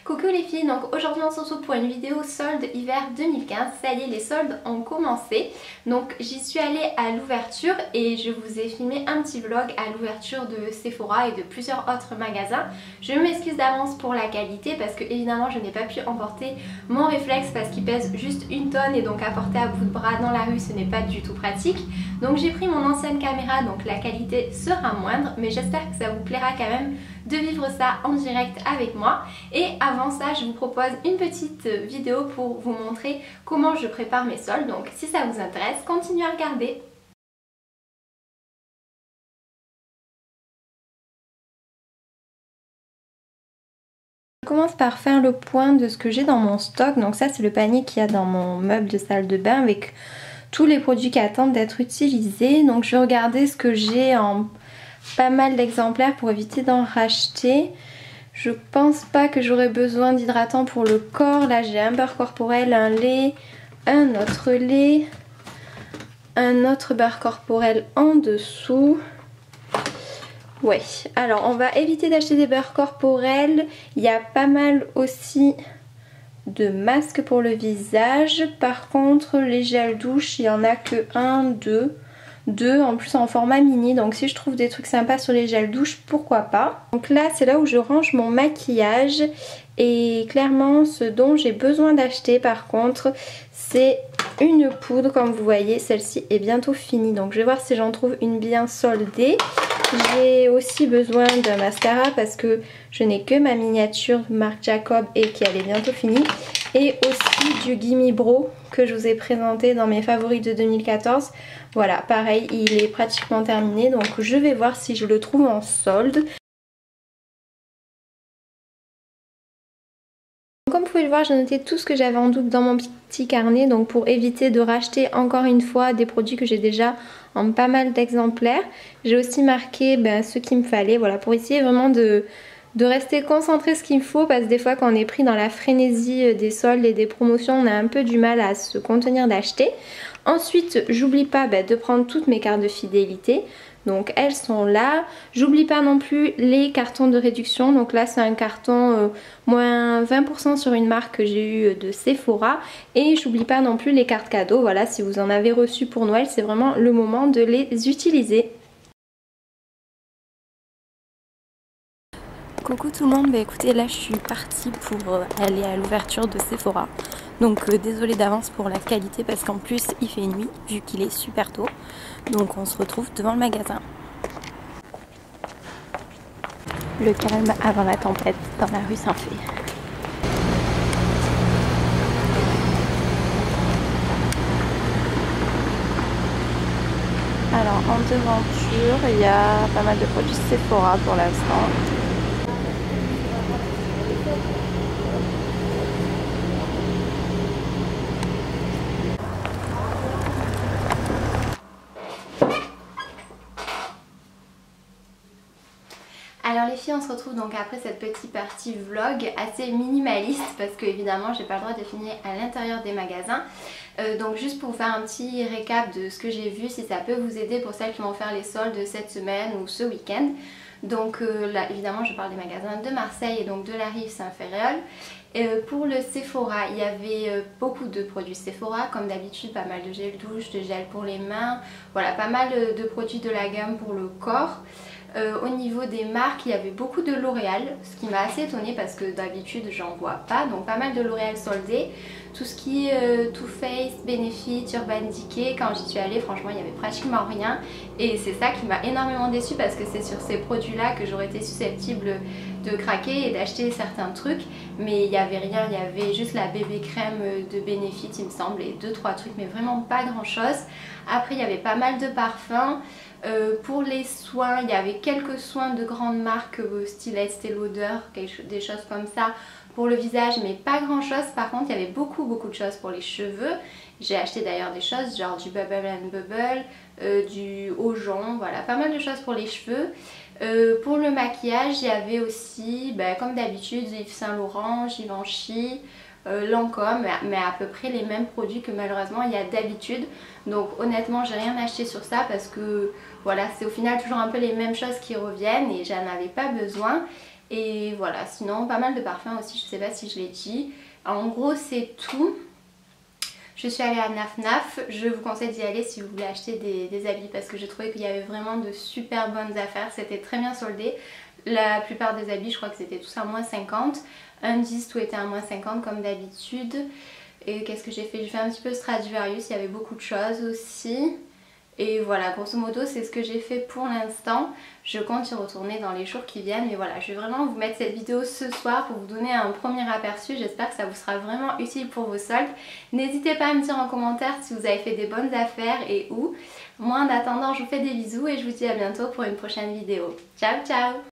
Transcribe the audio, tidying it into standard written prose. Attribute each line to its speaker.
Speaker 1: Coucou les filles, donc aujourd'hui on se retrouve pour une vidéo solde hiver 2015. Ça y est, les soldes ont commencé. Donc j'y suis allée à l'ouverture et je vous ai filmé un petit vlog à l'ouverture de Sephora et de plusieurs autres magasins. Je m'excuse d'avance pour la qualité parce que évidemment je n'ai pas pu emporter mon réflexe parce qu'il pèse juste 1 tonne et donc à porter à bout de bras dans la rue ce n'est pas du tout pratique. Donc j'ai pris mon ancienne caméra, donc la qualité sera moindre, mais j'espère que ça vous plaira quand même de vivre ça en direct avec moi. Et avant ça, je vous propose une petite vidéo pour vous montrer comment je prépare mes soldes. Donc si ça vous intéresse, continuez à regarder. Je commence par faire le point de ce que j'ai dans mon stock. Donc ça, c'est le panier qu'il y a dans mon meuble de salle de bain avec tous les produits qui attendent d'être utilisés. Donc je vais regarder ce que j'ai en pas mal d'exemplaires pour éviter d'en racheter. Je pense pas que j'aurai besoin d'hydratant pour le corps. Là j'ai un beurre corporel, un lait, un autre lait, un autre beurre corporel en dessous. Ouais, alors on va éviter d'acheter des beurres corporels. Il y a pas mal aussi de masques pour le visage. Par contre les gels douche, il y en a que 1, 2 en plus en format mini, donc si je trouve des trucs sympas sur les gels douche, pourquoi pas. Donc là c'est là où je range mon maquillage et clairement ce dont j'ai besoin d'acheter par contre c'est une poudre. Comme vous voyez, celle-ci est bientôt finie, donc je vais voir si j'en trouve une bien soldée. J'ai aussi besoin d'un mascara parce que je n'ai que ma miniature Marc Jacob et qu'elle est bientôt finie. Et aussi du Gimme Brow que je vous ai présenté dans mes favoris de 2014. Voilà, pareil, il est pratiquement terminé, donc je vais voir si je le trouve en solde. Comme vous pouvez le voir, j'ai noté tout ce que j'avais en double dans mon petit carnet, donc pour éviter de racheter encore une fois des produits que j'ai déjà en pas mal d'exemplaires. J'ai aussi marqué ce qu'il me fallait, voilà, pour essayer vraiment de rester concentré ce qu'il faut, parce que des fois quand on est pris dans la frénésie des soldes et des promotions, on a un peu du mal à se contenir d'acheter. Ensuite, j'oublie pas de prendre toutes mes cartes de fidélité. Donc elles sont là. J'oublie pas non plus les cartons de réduction. Donc là c'est un carton moins 20% sur une marque que j'ai eu de Sephora. Et j'oublie pas non plus les cartes cadeaux. Voilà, si vous en avez reçu pour Noël, c'est vraiment le moment de les utiliser. Coucou tout le monde, écoutez, là je suis partie pour aller à l'ouverture de Sephora. Donc désolée d'avance pour la qualité parce qu'en plus il fait nuit vu qu'il est super tôt. Donc on se retrouve devant le magasin. Le calme avant la tempête dans la rue Saint-Fé. Alors en devanture, il y a pas mal de produits Sephora pour l'instant. Alors les filles, on se retrouve donc après cette petite partie vlog assez minimaliste parce que évidemment j'ai pas le droit de filmer à l'intérieur des magasins. Donc juste pour vous faire un petit récap de ce que j'ai vu, si ça peut vous aider pour celles qui vont faire les soldes cette semaine ou ce week-end. Donc là évidemment je parle des magasins de Marseille et donc de la rive Saint-Ferréol. Pour le Sephora, il y avait beaucoup de produits Sephora, comme d'habitude, pas mal de gel douche, de gel pour les mains, voilà, pas mal de produits de la gamme pour le corps. Au niveau des marques, il y avait beaucoup de L'Oréal, ce qui m'a assez étonnée parce que d'habitude j'en vois pas, donc pas mal de L'Oréal soldé. Tout ce qui est Too Faced, Benefit, Urban Decay, quand j'y suis allée, franchement il n'y avait pratiquement rien et c'est ça qui m'a énormément déçue parce que c'est sur ces produits là que j'aurais été susceptible de craquer et d'acheter certains trucs, mais il n'y avait rien, il y avait juste la bébé crème de Benefit il me semble et 2-3 trucs, mais vraiment pas grand chose. Après il y avait pas mal de parfums. Pour les soins, il y avait quelques soins de grandes marques style Estée Lauder, des choses comme ça pour le visage, mais pas grand chose. Par contre il y avait beaucoup de choses pour les cheveux. J'ai acheté d'ailleurs des choses genre du Bubble and Bubble, du Aujon, voilà, pas mal de choses pour les cheveux. Pour le maquillage il y avait aussi comme d'habitude Yves Saint Laurent, Givenchy, Lancôme, mais à peu près les mêmes produits que malheureusement il y a d'habitude. Donc honnêtement j'ai rien acheté sur ça parce que voilà, c'est au final toujours un peu les mêmes choses qui reviennent et j'en avais pas besoin. Et voilà, sinon pas mal de parfums aussi, je sais pas si je l'ai dit. En gros c'est tout. Je suis allée à Naf Naf, je vous conseille d'y aller si vous voulez acheter des habits parce que j'ai trouvé qu'il y avait vraiment de super bonnes affaires, c'était très bien soldé. La plupart des habits, je crois que c'était tous à moins 50. Undies, tout était à moins 50 comme d'habitude. Et qu'est-ce que j'ai fait? J'ai fait un petit peu Stradivarius, il y avait beaucoup de choses aussi. Et voilà, grosso modo c'est ce que j'ai fait pour l'instant. Je compte y retourner dans les jours qui viennent. Mais voilà, je vais vraiment vous mettre cette vidéo ce soir pour vous donner un premier aperçu. J'espère que ça vous sera vraiment utile pour vos soldes. N'hésitez pas à me dire en commentaire si vous avez fait des bonnes affaires et où. Moi en attendant, je vous fais des bisous et je vous dis à bientôt pour une prochaine vidéo. Ciao ciao!